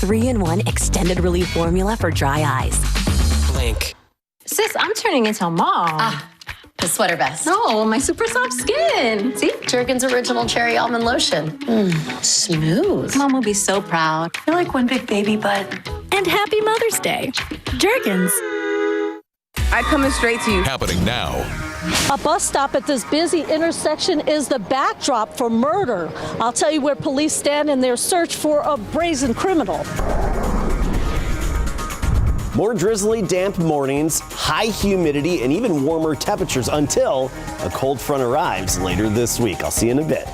3-in-1 extended relief formula for dry eyes. Blink. Sis, I'm turning into a mom. The sweater vest. No, my super soft skin. See? Jergens Original Cherry Almond Lotion. Smooth. Mom will be so proud. You're like one big baby butt. And happy Mother's Day. Jergens. I'm coming straight to you. Happening now. A bus stop at this busy intersection is the backdrop for murder. I'll tell you where police stand in their search for a brazen criminal. More drizzly, damp mornings, high humidity, and even warmer temperatures until a cold front arrives later this week. I'll see you in a bit.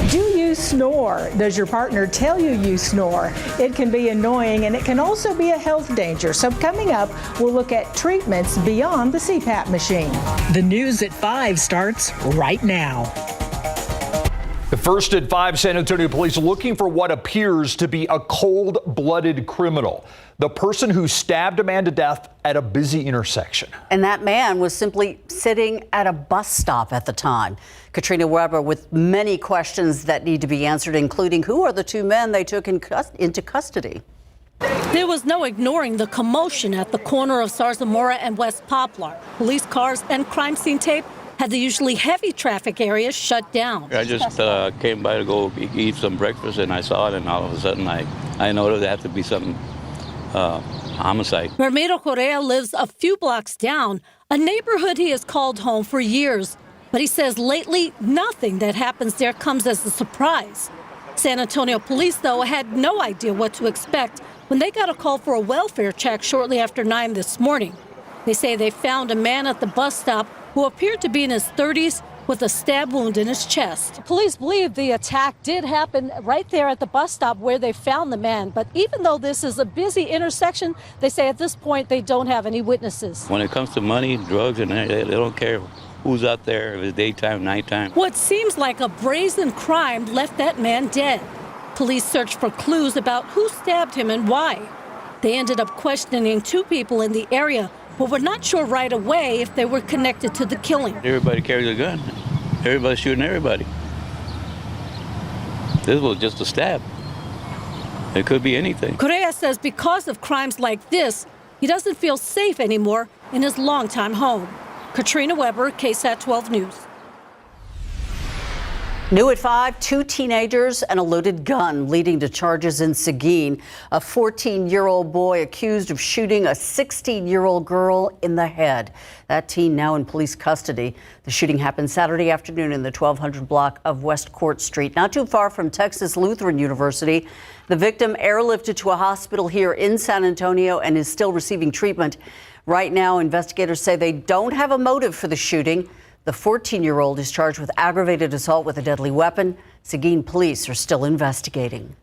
Do you snore? Does your partner tell you snore? It can be annoying, and it can also be a health danger. So coming up, we'll look at treatments beyond the CPAP machine. The news at 5 starts right now. The first at 5, San Antonio police looking for what appears to be a cold-blooded criminal. The person who stabbed a man to death at a busy intersection. And that man was simply sitting at a bus stop at the time. Katrina Weber with many questions that need to be answered, including who are the two men they took into custody? There was no ignoring the commotion at the corner of Zarzamora and West Poplar. Police cars and crime scene tape had the usually heavy traffic areas shut down. I just came by to go eat some breakfast, and I saw it, and all of a sudden I noticed it had to be some homicide. Ramiro Correa lives a few blocks down, a neighborhood he has called home for years. But he says lately, nothing that happens there comes as a surprise. San Antonio police, though, had no idea what to expect when they got a call for a welfare check shortly after 9 this morning. They say they found a man at the bus stop who appeared to be in his 30s with a stab wound in his chest. Police believe the attack did happen right there at the bus stop where they found the man. But even though this is a busy intersection, they say at this point they don't have any witnesses. When it comes to money, drugs, and they don't care who's out there, if it's daytime, nighttime. What seems like a brazen crime left that man dead. Police searched for clues about who stabbed him and why. They ended up questioning 2 people in the area, but were not sure right away if they were connected to the killing. Everybody carries a gun. Everybody's shooting everybody. This was just a stab. It could be anything. Correa says because of crimes like this, he doesn't feel safe anymore in his longtime home. Katrina Weber, KSAT 12 News. New at 5, 2 teenagers and a loaded gun leading to charges in Seguin. A 14-year-old boy accused of shooting a 16-year-old girl in the head. That teen now in police custody. The shooting happened Saturday afternoon in the 1200 block of West Court Street, not too far from Texas Lutheran University. The victim airlifted to a hospital here in San Antonio and is still receiving treatment. Right now, investigators say they don't have a motive for the shooting. The 14-year-old is charged with aggravated assault with a deadly weapon. Seguin police are still investigating.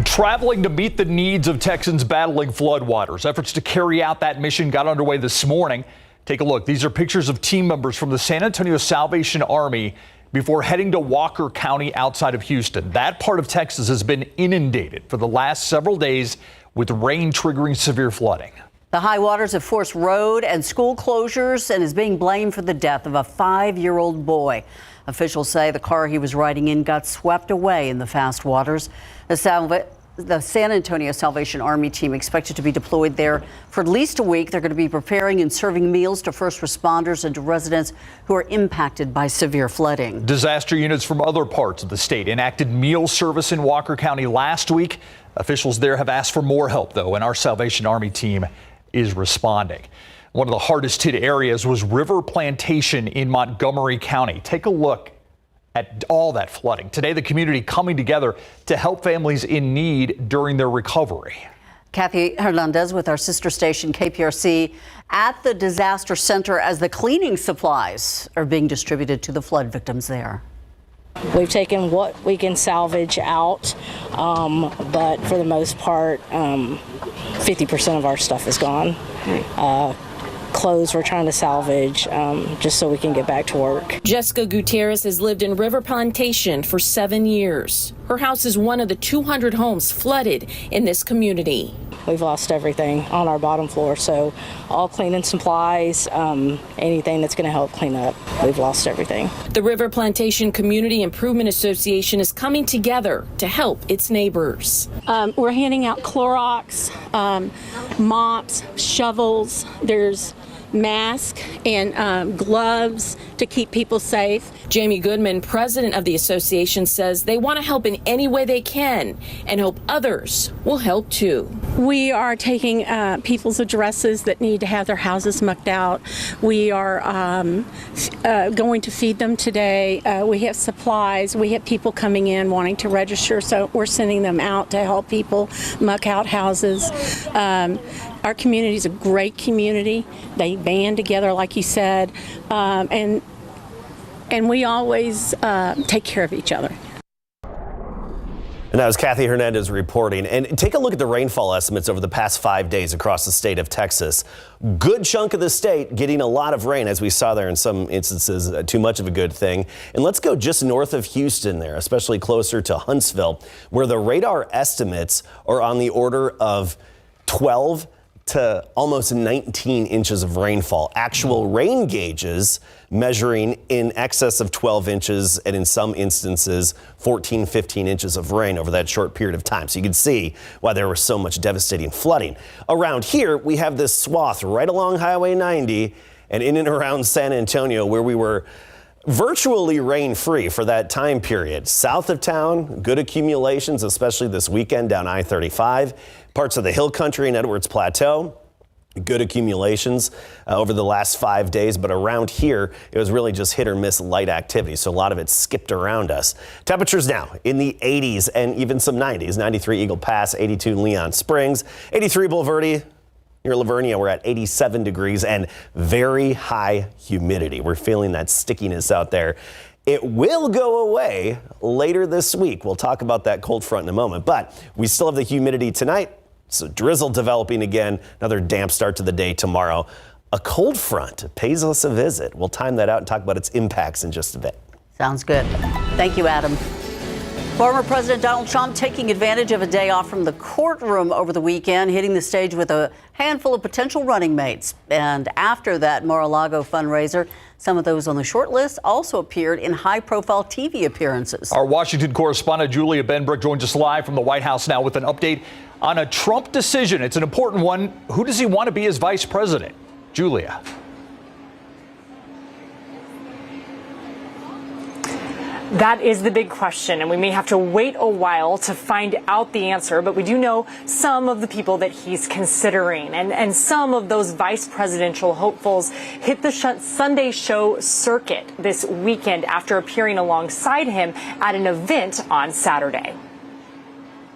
Traveling to meet the needs of Texans battling floodwaters. Efforts to carry out that mission got underway this morning. Take a look. These are pictures of team members from the San Antonio Salvation Army before heading to Walker County outside of Houston. That part of Texas has been inundated for the last several days with rain triggering severe flooding. The high waters have forced road and school closures and is being blamed for the death of a 5-year-old boy. Officials say the car he was riding in got swept away in the fast waters. The San Antonio Salvation Army team expected to be deployed there for at least a week. They're going to be preparing and serving meals to first responders and to residents who are impacted by severe flooding. Disaster units from other parts of the state enacted meal service in Walker County last week. Officials there have asked for more help, though, and our Salvation Army team is responding. One of the hardest hit areas was River Plantation in Montgomery County. Take a look at all that flooding. Today, the community coming together to help families in need during their recovery. Kathy Hernandez with our sister station KPRC at the disaster center as the cleaning supplies are being distributed to the flood victims there. We've taken what we can salvage out, but for the most part, 50% of our stuff is gone. Clothes we're trying to salvage just so we can get back to work. Jessica Gutierrez has lived in River Plantation for 7 years. Her house is one of the 200 homes flooded in this community. We've lost everything on our bottom floor. So all cleaning supplies, anything that's going to help clean up, we've lost everything. The River Plantation Community Improvement Association is coming together to help its neighbors. We're handing out Clorox, mops, shovels. There's masks and gloves to keep people safe. Jamie Goodman, president of the association, says they want to help in any way they can and hope others will help too. We are taking people's addresses that need to have their houses mucked out. We are going to feed them today. We have supplies. We have people coming in wanting to register, so we're sending them out to help people muck out houses. Our community is a great community. They band together, like you said, and we always take care of each other. And that was Kathy Hernandez reporting. And take a look at the rainfall estimates over the past 5 days across the state of Texas. Good chunk of the state getting a lot of rain, as we saw there in some instances, too much of a good thing. And let's go just north of Houston there, especially closer to Huntsville, where the radar estimates are on the order of 12 to almost 19 inches of rainfall. Actual rain gauges measuring in excess of 12 inches and in some instances 14, 15 inches of rain over that short period of time. So you can see why there was so much devastating flooding. Around here, we have this swath right along Highway 90 and in and around San Antonio where we were virtually rain-free for that time period. South of town, good accumulations, especially this weekend down I-35. Parts of the hill country and Edwards Plateau, good accumulations over the last 5 days. But around here, it was really just hit or miss light activity. So a lot of it skipped around us. Temperatures now in the 80s and even some 90s. 93 Eagle Pass, 82 Leon Springs, 83 Boulevardy. Near Lavernia, we're at 87 degrees and very high humidity. We're feeling that stickiness out there. It will go away later this week. We'll talk about that cold front in a moment, but we still have the humidity tonight. So drizzle developing again, another damp start to the day tomorrow. A cold front pays us a visit. We'll time that out and talk about its impacts in just a bit. Sounds good. Thank you, Adam. Former President Donald Trump taking advantage of a day off from the courtroom over the weekend, hitting the stage with a handful of potential running mates. And after that Mar-a-Lago fundraiser, some of those on the short list also appeared in high-profile TV appearances. Our Washington correspondent Julia Benbrook joins us live from the White House now with an update on a Trump decision. It's an important one. Who does he want to be as vice president? Julia. That is the big question, and we may have to wait a while to find out the answer, but we do know some of the people that he's considering, and some of those vice presidential hopefuls hit the Sunday show circuit this weekend after appearing alongside him at an event on Saturday.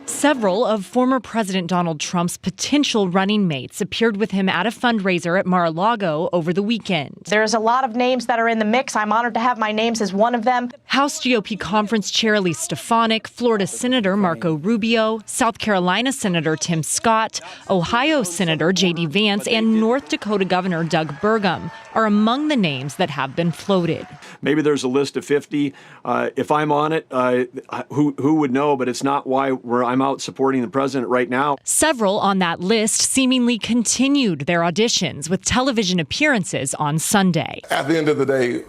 Several of former President Donald Trump's potential running mates appeared with him at a fundraiser at Mar-a-Lago over the weekend. There's a lot of names that are in the mix. I'm honored to have my names as one of them. House GOP Conference Chair Elise Stefanik, Florida Senator Marco Rubio, South Carolina Senator Tim Scott, Ohio Senator J.D. Vance, and North Dakota Governor Doug Burgum are among the names that have been floated. Maybe there's a list of 50. If I'm on it, who would know? But it's not why I'm out supporting the president right now. Several on that list seemingly continued their auditions with television appearances on Sunday. At the end of the day,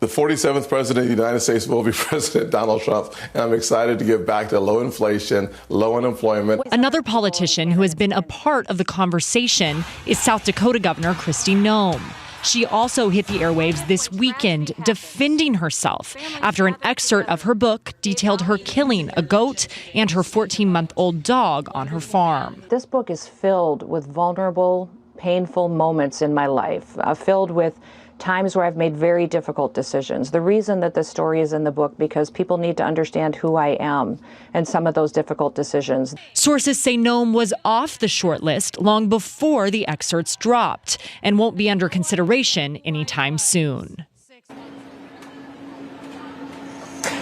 the 47th president of the United States will be President Donald Trump, and I'm excited to get back to low inflation, low unemployment. Another politician who has been a part of the conversation is South Dakota Governor Kristi Noem. She also hit the airwaves this weekend defending herself after an excerpt of her book detailed her killing a goat and her 14-month-old dog on her farm. This book is filled with vulnerable, painful moments in my life, filled with times where I've made very difficult decisions. The reason that this story is in the book because people need to understand who I am and some of those difficult decisions. Sources say Noem was off the short list long before the excerpts dropped and won't be under consideration anytime soon.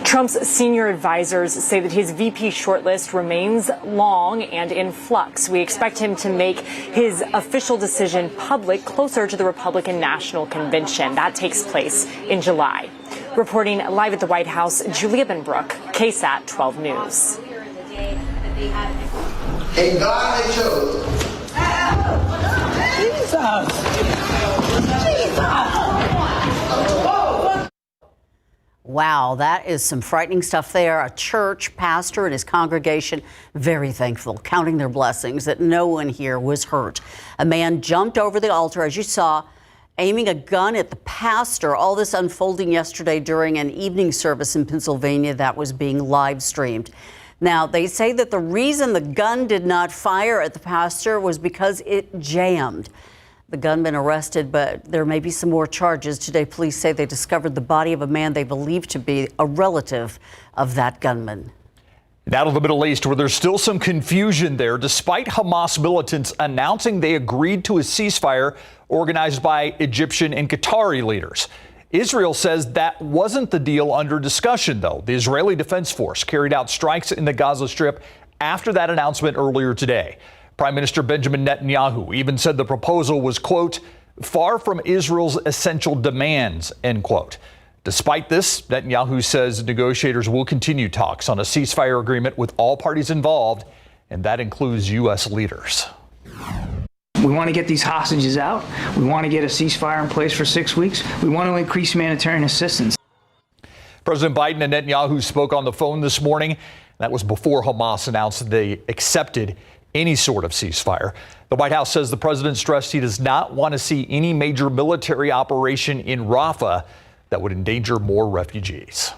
Trump's senior advisors say that his VP shortlist remains long and in flux. We expect him to make his official decision public closer to the Republican National Convention. That takes place in July. Reporting live at the White House, Julia Benbrook, KSAT 12 News. And God had chose. Wow, that is some frightening stuff there. A church pastor and his congregation very thankful, counting their blessings that no one here was hurt. A man jumped over the altar, as you saw, aiming a gun at the pastor. All this unfolding yesterday during an evening service in Pennsylvania that was being live streamed. Now, they say that the reason the gun did not fire at the pastor was because it jammed. The gunman arrested, but there may be some more charges. Today, police say they discovered the body of a man they believe to be a relative of that gunman. Now to the Middle East, where there's still some confusion there, despite Hamas militants announcing they agreed to a ceasefire organized by Egyptian and Qatari leaders. Israel says that wasn't the deal under discussion, though. The Israeli Defense Force carried out strikes in the Gaza Strip after that announcement earlier today. Prime Minister Benjamin Netanyahu even said the proposal was, quote, far from Israel's essential demands, end quote. Despite this, Netanyahu says negotiators will continue talks on a ceasefire agreement with all parties involved, and that includes U.S. leaders. We want to get these hostages out. We want to get a ceasefire in place for 6 weeks. We want to increase humanitarian assistance. President Biden and Netanyahu spoke on the phone this morning. That was before Hamas announced they accepted any sort of ceasefire. The White House says the president stressed he does not want to see any major military operation in Rafah that would endanger more refugees.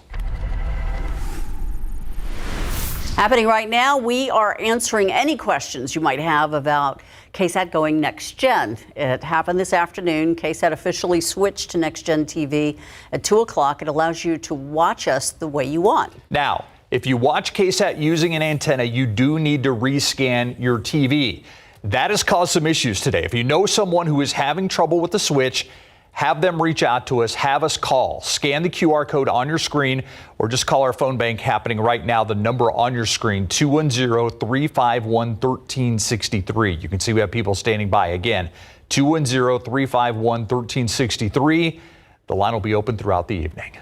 Happening right now, we are answering any questions you might have about KSAT going next gen. It happened this afternoon. KSAT officially switched to next gen TV at 2 o'clock. It allows you to watch us the way you want. Now, if you watch KSAT using an antenna, you do need to rescan your TV. That has caused some issues today. If you know someone who is having trouble with the switch, have them reach out to us, have us call. Scan the QR code on your screen or just call our phone bank happening right now. The number on your screen, 210-351-1363. You can see we have people standing by. Again, 210-351-1363. The line will be open throughout the evening.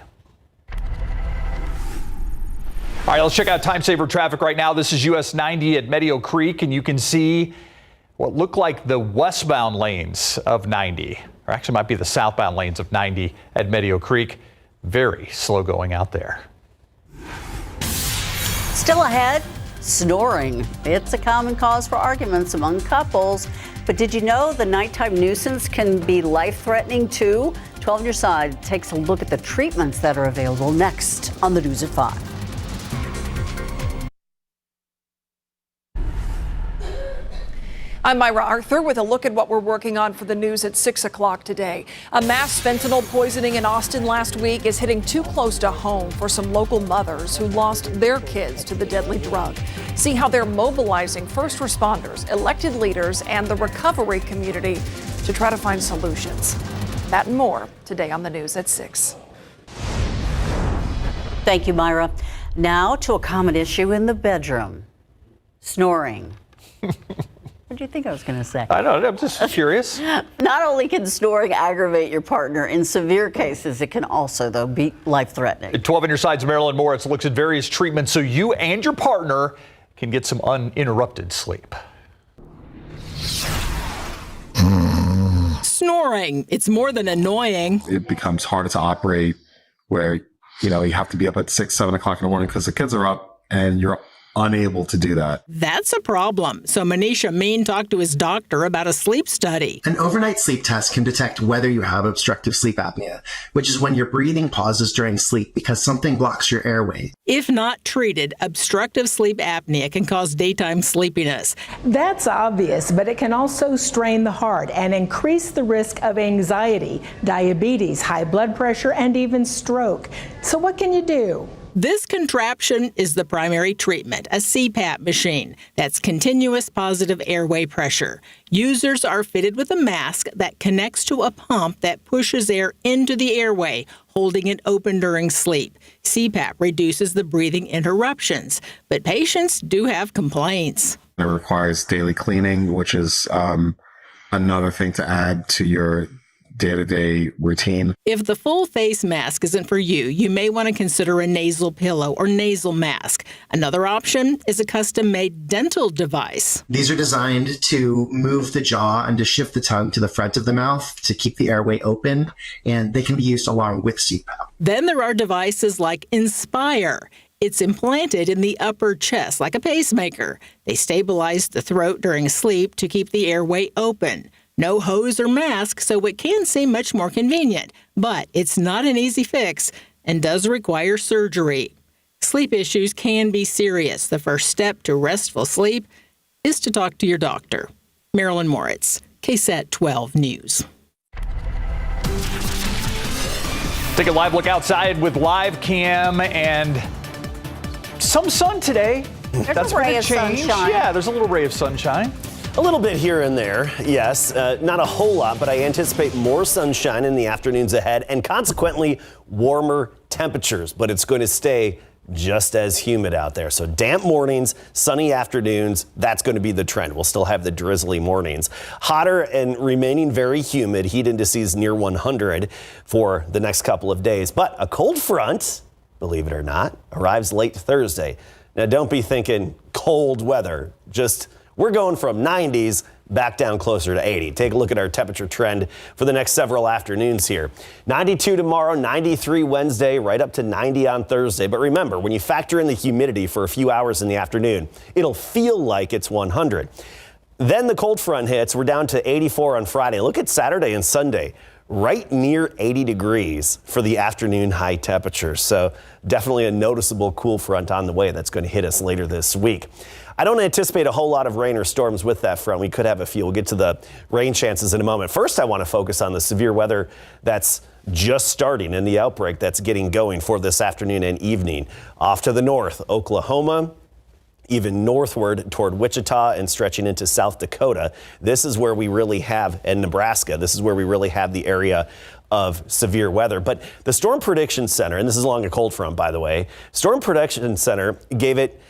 All right, let's check out time saver traffic right now. This is US 90 at Meadow Creek, and you can see what look like the westbound lanes of 90, or actually might be the southbound lanes of 90 at Meadow Creek. Very slow going out there. Still ahead, snoring. It's a common cause for arguments among couples. But did you know the nighttime nuisance can be life-threatening too? 12 on your side takes a look at the treatments that are available next on the News at 5. I'm Myra Arthur with a look at what we're working on for the news at 6 o'clock today. A mass fentanyl poisoning in Austin last week is hitting too close to home for some local mothers who lost their kids to the deadly drug. See how they're mobilizing first responders, elected leaders, and the recovery community to try to find solutions. That and more today on the news at 6. Thank you, Myra. Now to a common issue in the bedroom, snoring. What do you think I was going to say? I don't know. I'm just curious. Not only can snoring aggravate your partner, in severe cases, it can also, though, be life-threatening. At 12 on your side's Marilyn Moritz looks at various treatments so you and your partner can get some uninterrupted sleep. Snoring. It's more than annoying. It becomes harder to operate where, you have to be up at 6, 7 o'clock in the morning because the kids are up and you're unable to do that. That's a problem. So Manish Amin talked to his doctor about a sleep study. An overnight sleep test can detect whether you have obstructive sleep apnea, which is when your breathing pauses during sleep because something blocks your airway. If not treated, obstructive sleep apnea can cause daytime sleepiness. That's obvious, but it can also strain the heart and increase the risk of anxiety, diabetes, high blood pressure, and even stroke. So what can you do? This contraption is the primary treatment, a CPAP machine. That's continuous positive airway pressure. Users are fitted with a mask that connects to a pump that pushes air into the airway, holding it open during sleep. CPAP reduces the breathing interruptions, but patients do have complaints. It requires daily cleaning, which is another thing to add to your day-to-day routine. If the full face mask isn't for you, you may want to consider a nasal pillow or nasal mask. Another option is a custom-made dental device. These are designed to move the jaw and to shift the tongue to the front of the mouth to keep the airway open, and they can be used along with CPAP. Then there are devices like Inspire. It's implanted in the upper chest like a pacemaker. They stabilize the throat during sleep to keep the airway open. No hose or mask, so it can seem much more convenient. But it's not an easy fix and does require surgery. Sleep issues can be serious. The first step to restful sleep is to talk to your doctor. Marilyn Moritz, KSAT 12 News. Take a live look outside with live cam and some sun today. There's a ray of sunshine. Yeah, there's a little ray of sunshine. A little bit here and there, yes. Not a whole lot, but I anticipate more sunshine in the afternoons ahead and consequently warmer temperatures. But it's going to stay just as humid out there. So damp mornings, sunny afternoons, that's going to be the trend. We'll still have the drizzly mornings. Hotter and remaining very humid, heat indices near 100 for the next couple of days. But a cold front, believe it or not, arrives late Thursday. Now don't be thinking cold weather, just we're going from 90s back down closer to 80. Take a look at our temperature trend for the next several afternoons here. 92 tomorrow, 93 Wednesday, right up to 90 on Thursday. But remember, when you factor in the humidity for a few hours in the afternoon, it'll feel like it's 100. Then the cold front hits. We're down to 84 on Friday. Look at Saturday and Sunday. Right near 80 degrees for the afternoon high temperatures. So definitely a noticeable cool front on the way that's going to hit us later this week. I don't anticipate a whole lot of rain or storms with that front. We could have a few. We'll get to the rain chances in a moment. First, I want to focus on the severe weather that's just starting and the outbreak that's getting going for this afternoon and evening. Off to the north, Oklahoma, even northward toward Wichita and stretching into South Dakota. This is where we really have, and Nebraska, this is where we really have the area of severe weather. But the Storm Prediction Center, and this is along a cold front, by the way, Storm Prediction Center gave it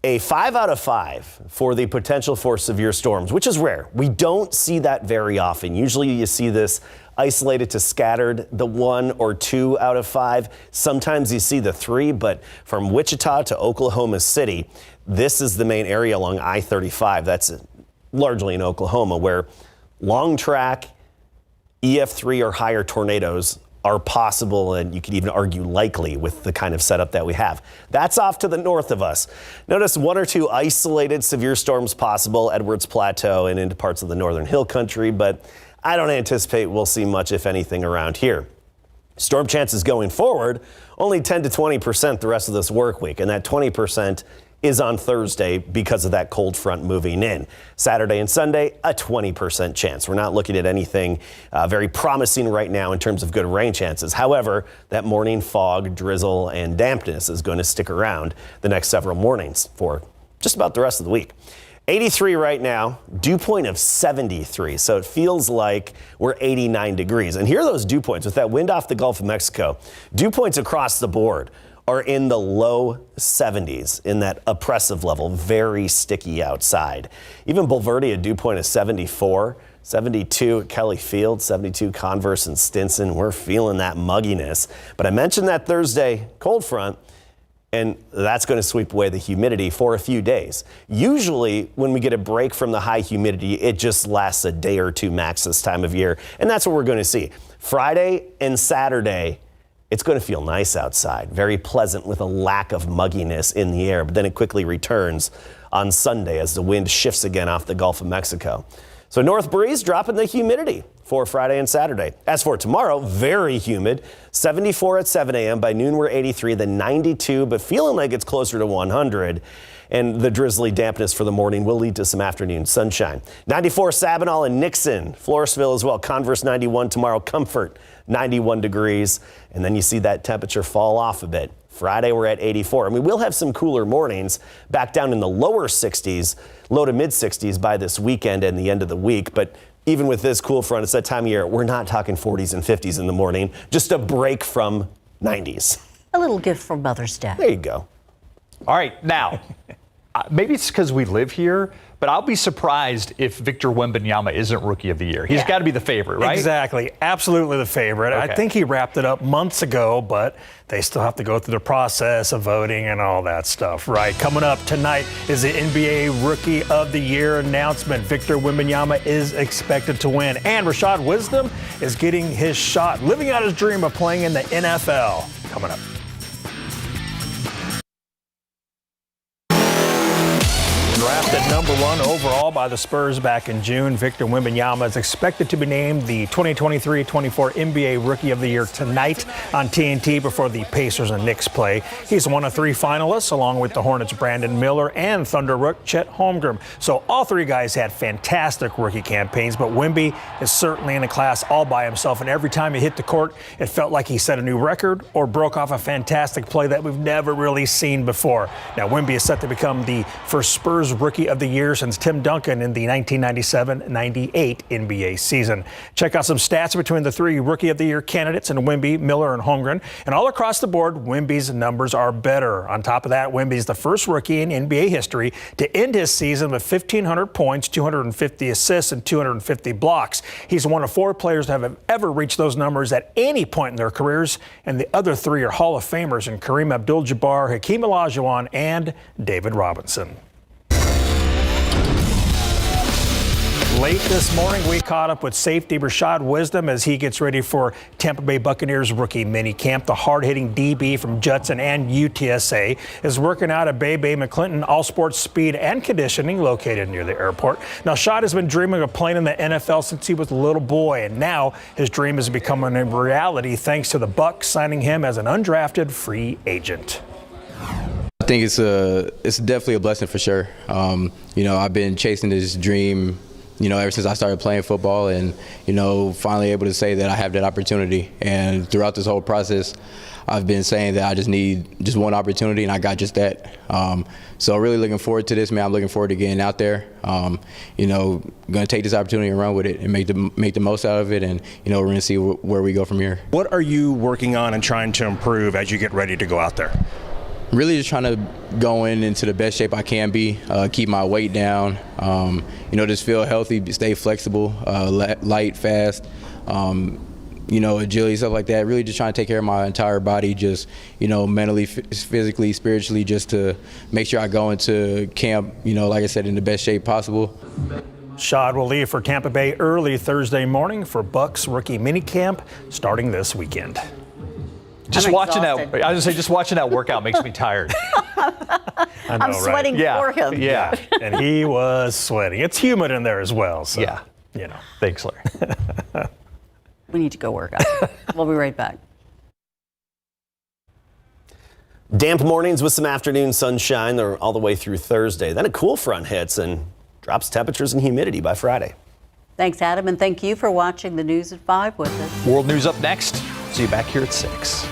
a 5 out of 5 for the potential for severe storms, which is rare. We don't see that very often. Usually you see this isolated to scattered, the 1 or 2 out of 5. Sometimes you see the 3, but from Wichita to Oklahoma City, this is the main area along I-35. That's largely in Oklahoma, where long track EF3 or higher tornadoes are possible, and you could even argue likely with the kind of setup that we have. That's off to the north of us. Notice 1 or 2 isolated severe storms possible, Edwards Plateau and into parts of the northern hill country, but I don't anticipate we'll see much, if anything, around here. Storm chances going forward, only 10 to 20% the rest of this work week, and that 20% is on Thursday because of that cold front moving in. Saturday and Sunday, a 20% chance. We're not looking at anything very promising right now in terms of good rain chances. However, that morning fog, drizzle, and dampness is going to stick around the next several mornings for just about the rest of the week. 83 right now, dew point of 73. So it feels like we're 89 degrees. And here are those dew points with that wind off the Gulf of Mexico. Dew points across the board are in the low 70s in that oppressive level, very sticky outside. Even Boulevardia, dew point of 74, 72 at Kelly Field, 72 Converse and Stinson. We're feeling that mugginess. But I mentioned that Thursday cold front, and that's going to sweep away the humidity for a few days. Usually when we get a break from the high humidity, it just lasts a day or two max this time of year. And that's what we're going to see. Friday and Saturday, it's going to feel nice outside, very pleasant with a lack of mugginess in the air, but then it quickly returns on Sunday as the wind shifts again off the Gulf of Mexico. So north breeze dropping the humidity for Friday and Saturday. As for tomorrow, very humid, 74 at 7 a.m. By noon, we're 83, then 92, but feeling like it's closer to 100. And the drizzly dampness for the morning will lead to some afternoon sunshine. 94 Sabinal and Nixon, Floresville as well. Converse 91 tomorrow, Comfort 91 degrees. And then you see that temperature fall off a bit. Friday, we're at 84. And we will have some cooler mornings back down in the lower 60s, low to mid 60s by this weekend and the end of the week. But even with this cool front, it's that time of year, we're not talking 40s and 50s in the morning, just a break from 90s. A little gift for Mother's Day. There you go. All right, now, maybe it's because we live here, but I'll be surprised if Victor Wembanyama isn't Rookie of the Year. He's got to be the favorite, right? Exactly. Absolutely the favorite. Okay. I think he wrapped it up months ago, but they still have to go through the process of voting and all that stuff, right? Coming up tonight is the NBA Rookie of the Year announcement. Victor Wembanyama is expected to win. And Rashad Wisdom is getting his shot, living out his dream of playing in the NFL. Coming up. Drafted #1 overall by the Spurs back in June, Victor Wembanyama is expected to be named the 2023-24 NBA Rookie of the Year tonight on TNT before the Pacers and Knicks play. He's one of 3 finalists, along with the Hornets' Brandon Miller and Thunder Rook Chet Holmgren. So all 3 guys had fantastic rookie campaigns, but Wemby is certainly in a class all by himself, and every time he hit the court, it felt like he set a new record or broke off a fantastic play that we've never really seen before. Now, Wemby is set to become the first Spurs Rookie of the Year since Tim Duncan in the 1997-98 NBA season. Check out some stats between the 3 Rookie of the Year candidates and Wemby, Miller, and Holmgren. And all across the board, Wemby's numbers are better. On top of that, Wemby's the first rookie in NBA history to end his season with 1,500 points, 250 assists, and 250 blocks. He's one of 4 players to have ever reached those numbers at any point in their careers, and the other 3 are Hall of Famers in Kareem Abdul-Jabbar, Hakeem Olajuwon, and David Robinson. Late this morning, we caught up with safety Rashad Wisdom as he gets ready for Tampa Bay Buccaneers rookie minicamp. The hard-hitting DB from Judson and UTSA is working out at Bay McClinton All Sports Speed and Conditioning located near the airport. Now, Rashad has been dreaming of playing in the NFL since he was a little boy, and now his dream is becoming a reality thanks to the Bucs signing him as an undrafted free agent. I think it's definitely a blessing for sure. I've been chasing this dream ever since I started playing football, and, finally able to say that I have that opportunity. And throughout this whole process, I've been saying that I just need just one opportunity, and I got just that. So really looking forward to this, man. I'm looking forward to getting out there. Going to take this opportunity and run with it and make the most out of it, and, we're going to see where we go from here. What are you working on and trying to improve as you get ready to go out there? Really just trying to go into the best shape I can be, keep my weight down, just feel healthy, stay flexible, light, fast, agility, stuff like that. Really just trying to take care of my entire body, just, mentally, physically, spiritually, just to make sure I go into camp, like I said, in the best shape possible. Rashad will leave for Tampa Bay early Thursday morning for Bucs rookie minicamp starting this weekend. Just watching that workout makes me tired. I'm sweating for him. Yeah, and he was sweating. It's humid in there as well. So, yeah. Thanks, Larry. We need to go work out. We'll be right back. Damp mornings with some afternoon sunshine. They're all the way through Thursday. Then a cool front hits and drops temperatures and humidity by Friday. Thanks, Adam, and thank you for watching the News at 5 with us. World News up next. See you back here at 6.